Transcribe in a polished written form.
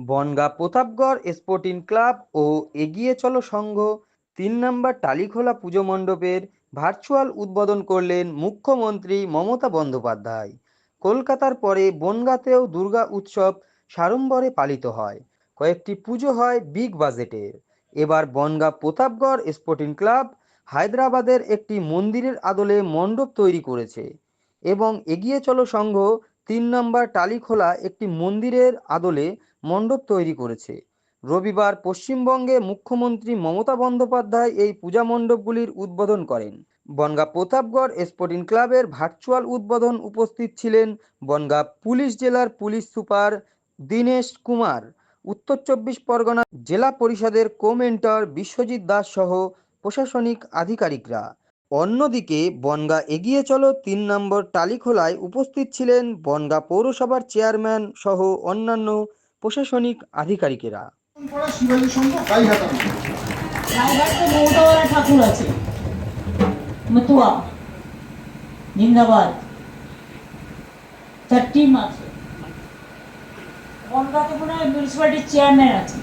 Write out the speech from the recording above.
Bongaon Pratapgarh sporting club ও এগিয়ে চলো সংঘ ৩ নম্বর টালিখোলা পুজো মণ্ডপের ভার্চুয়াল উদ্বোধন করলেন মুখ্যমন্ত্রী মমতা বন্দ্যোপাধ্যায়। কলকাতার পরে বনগাঁতেও দুর্গা উৎসব সাড়ম্বরে পালিত হয়। কয়েকটি পুজো হয় বিগ বাজেটের। এবার বনগাঁ প্রতাপগড় স্পোর্টিং ক্লাব হায়দ্রাবাদের একটি মন্দিরের আদলে মণ্ডপ তৈরি করেছে এবং এগিয়ে চলো সংঘ ৩ নম্বর টালিখোলা একটি মন্দিরের আদলে মণ্ডপ তৈরি করেছে। রবিবার পশ্চিমবঙ্গে মুখ্যমন্ত্রী মমতা বন্দ্যোপাধ্যায় এই পূজা মণ্ডপগুলির উদ্বোধন করেন। বনগাঁ প্রতাপগড় স্পোর্টিং ক্লাবের ভার্চুয়াল উদ্বোধন উপস্থিত ছিলেন বনগাঁ পুলিশ জেলার পুলিশ সুপার দীনেশ কুমার, উত্তর ২৪ পরগনা জেলা পরিষদের কোমেন্টর বিশ্বজিৎ দাস সহ প্রশাসনিক আধিকারিকরা। অন্যদিকে বনগাঁ এগিয়ে চলো ৩ নম্বর টালিখোলায় উপস্থিত ছিলেন বনগাঁ পৌরসভার চেয়ারম্যান সহ অন্যান্য প্রশাসনিক আধিকারিকেরা। ঠাকুর আছে মতুয়া জিন্দাবাদ, তার টিম আছে। বনগাঁতে মনে হয় মিউনিসিপালিটির চেয়ারম্যান আছে।